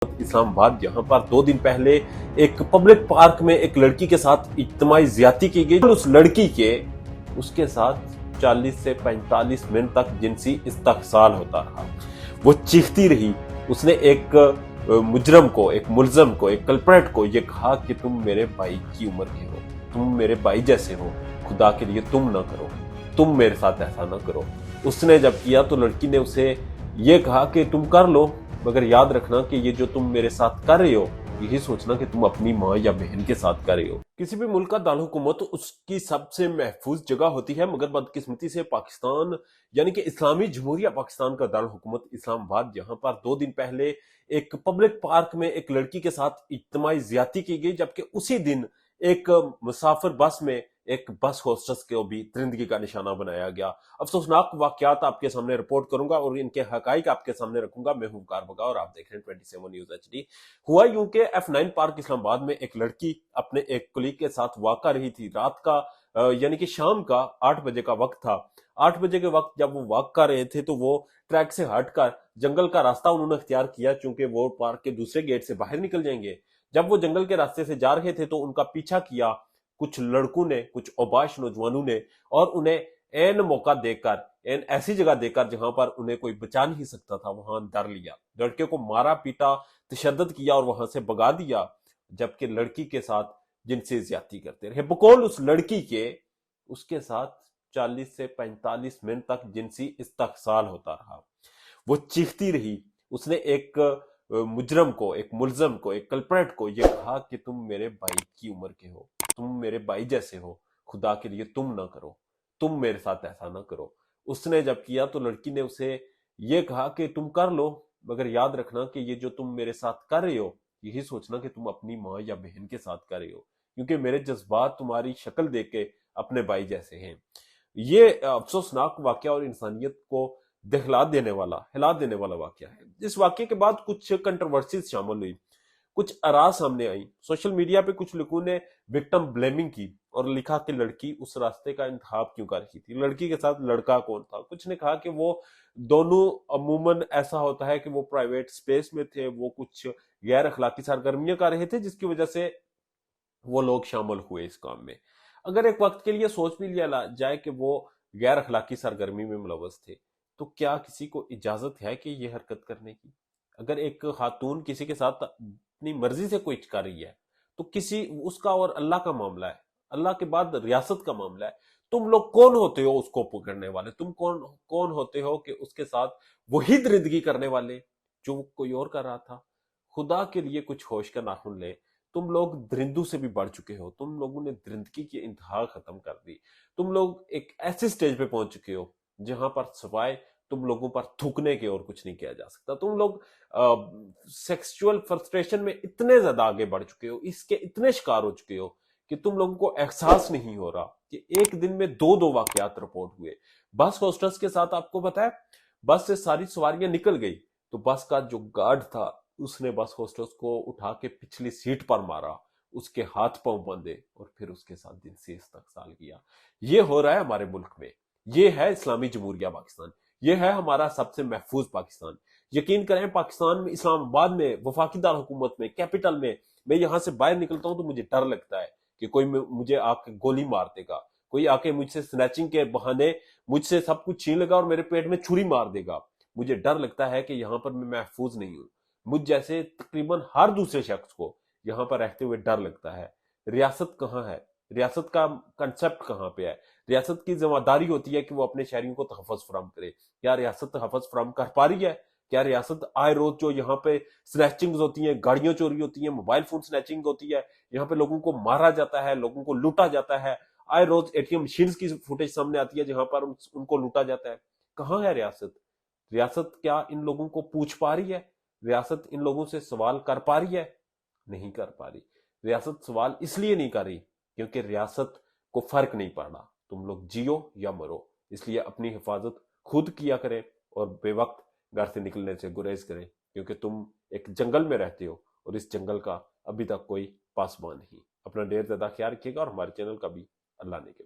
इस्लाम आबाद जहां पर 2 दिन पहले एक पब्लिक पार्क में एक लड़की के साथ इज्तिमाई ज्यादती की गई। उस लड़की के उसके साथ 40 से 45 मिनट तक जिनसी इस्तहसाल होता रहा। वो चीखती रही। उसने एक मुजरम को, एक मुलजम को, एक कल्प्रेट को ये कहा कि तुम मेरे भाई की उम्र के हो, तुम मेरे भाई जैसे हो, खुदा के लिए तुम ना करो, तुम मेरे साथ ऐसा ना करो। उसने जब किया तो लड़की ने उसे ये कहा कि तुम कर लो, मगर याद रखना कि ये जो तुम मेरे साथ कर रहे हो, यही सोचना कि तुम अपनी माँ या बहन के साथ कर रहे हो। किसी भी मुल्क का दारुल-हुकूमत उसकी सबसे महफूज जगह होती है, मगर बदकिस्मती से पाकिस्तान यानी कि इस्लामी जमहूरिया पाकिस्तान का दारुल-हुकूमत इस्लामाबाद जहां पर 2 दिन पहले एक पब्लिक पार्क में एक लड़की के साथ इज्तिमाई ज्यादती की गई, जबकि उसी दिन एक मुसाफिर बस में एक बस होस्टेस को भी दरिंदगी का निशाना बनाया गया। अफसोसनाक वाकयात आपके सामने रिपोर्ट करूंगा और इनके हकाइक आपके सामने रखूंगा। मैं हूं वकार बगा और आप देख रहे हैं 27 न्यूज HD। हुआ यूं के F9 पार्क इस्लामाबाद में एक लड़की अपने एक कुलीग के साथ वॉक कर रही थी। रात का यानी कि शाम का 8 बजे का वक्त था। 8 बजे के वक्त जब वो वॉक कर रहे थे तो वो ट्रैक से हटकर जंगल का रास्ता उन्होंने अख्तियार किया, चूंकि वो पार्क के दूसरे गेट से बाहर निकल जाएंगे। जब वो जंगल के रास्ते से जा रहे थे तो उनका पीछा किया कुछ लड़कों ने, कुछ औबाश नौजवानों ने, और उन्हें एन मौका देकर, एन ऐसी जगह देकर जहां पर उन्हें कोई बचा नहीं सकता था, वहां डर लिया। लड़के को मारा पीटा, तशद्दुद किया और वहां से भगा दिया, जबकि लड़की के साथ जिनसे ज्यादती करते रहे। बकौल उस लड़की के उसके साथ 40 से 45 मिनट तक जिनसी इस्तहसाल होता रहा। वो चीखती रही। उसने एक मुजरम को, एक मुलजम को, एक कल्प्रेट को ये कहा कि तुम मेरे भाई की उम्र के हो, तुम मेरे भाई जैसे हो, खुदा के लिए तुम ना करो, तुम मेरे साथ ऐसा ना करो। उसने जब किया तो लड़की ने उसे ये कहा कि तुम कर लो, मगर याद रखना कि ये जो तुम मेरे साथ कर रहे हो, यही सोचना कि तुम अपनी माँ या बहन के साथ कर रहे हो, क्योंकि मेरे जज्बात तुम्हारी शक्ल देख के अपने भाई जैसे हैं। ये अफसोसनाक वाकया और इंसानियत को हिला देने वाला वाकया है। इस वाकये के बाद कुछ कंट्रोवर्सीज शामिल हुई, कुछ आरा सामने आई। सोशल मीडिया पे कुछ लोगों ने विक्टिम ब्लेमिंग की और लिखा कि लड़की उस रास्ते का इंतखाब क्यों कर रही थी, लड़की के साथ लड़का कौन था। कुछ ने कहा कि वो दोनों, अमूमन ऐसा होता है कि वो प्राइवेट स्पेस में थे, वो कुछ गैर अखलाकी सरगर्मियां कर रहे थे, जिसकी वजह से वो लोग शामिल हुए इस काम में। अगर एक वक्त के लिए सोच भी लिया जाए कि वो गैर अखलाकी सरगर्मी में मुलव्वस थे, तो क्या किसी को इजाजत है कि ये हरकत करने की? अगर एक खातून किसी के साथ अपनी मर्जी से कोई कर रही है तो किसी उसका और अल्लाह का मामला है, अल्लाह के बाद रियासत का मामला है। तुम लोग कौन होते हो उसको पकड़ने वाले? तुम कौन कौन होते हो कि उसके साथ वही दरिंदगी करने वाले जो कोई और कर रहा था? खुदा के लिए कुछ होश का नाखून ले। तुम लोग दरिंदों से भी बढ़ चुके हो। तुम लोगों ने दरिंदगी की इंतहा खत्म कर दी। तुम लोग एक ऐसे स्टेज पे पहुंच चुके हो जहां पर सवाए तुम लोगों पर थूकने के और कुछ नहीं किया जा सकता। तुम लोग सेक्सुअल फ्रस्ट्रेशन में इतने ज्यादा आगे बढ़ चुके हो, इसके इतने शिकार हो चुके हो कि तुम लोगों को एहसास नहीं हो रहा कि एक दिन में दो दो वाकयात रिपोर्ट हुए। बस होस्टस के साथ आपको पता है, बस से सारी सवारियां निकल गई तो बस का जो गार्ड था उसने बस होस्टस को उठा के पिछली सीट पर मारा, उसके हाथ पांव बांधे और फिर उसके साथ दिन से इस्तहसाल किया। ये हो रहा है हमारे मुल्क में। ये है इस्लामी जमहूरिया पाकिस्तान, ये है हमारा सबसे महफूज पाकिस्तान। यकीन करें, पाकिस्तान में, इस्लामाबाद में, वफाकी दार हुकूमत में, कैपिटल में, मैं यहां से बाहर निकलता हूं तो मुझे डर लगता है कि कोई मुझे आके गोली मार देगा, कोई आके मुझसे स्नैचिंग के बहाने मुझसे सब कुछ छीन लेगा और मेरे पेट में छुरी मार देगा। मुझे डर लगता है कि यहां पर मैं महफूज नहीं हूं। मुझ जैसे तकरीबन हर दूसरे शख्स को यहां पर रहते हुए डर लगता है। रियासत कहां है? रियासत का कंसेप्ट कहां पे है? रियासत की जिम्मेदारी होती है कि वो अपने शहरियों को तहफ़्फ़ुज़ फराहम करे। क्या रियासत तहफ़्फ़ुज़ फराहम कर पा रही है? क्या रियासत आए रोज जो यहाँ पे स्नैचिंग होती है, गाड़ियां चोरी होती है, मोबाइल फोन स्नैचिंग होती है, यहाँ पे लोगों को मारा जाता है, लोगों को लूटा जाता है, आए रोज ATM मशीन की फुटेज सामने आती है जहां पर उनको लूटा जाता है। कहां है रियासत? रियासत क्या इन लोगों को पूछ पा रही है? रियासत इन लोगों से सवाल कर पा रही है? नहीं कर पा रही। रियासत सवाल इसलिए नहीं कर रही क्योंकि रियासत को फर्क नहीं पड़ रहा तुम लोग जियो या मरो। इसलिए अपनी हिफाजत खुद किया करें और बेवक्त घर से निकलने से गुरेज करें, क्योंकि तुम एक जंगल में रहते हो और इस जंगल का अभी तक कोई पासबान नहीं। अपना ढेर ज्यादा ख्याल रखिएगा और हमारे चैनल का भी अल्लाह ने के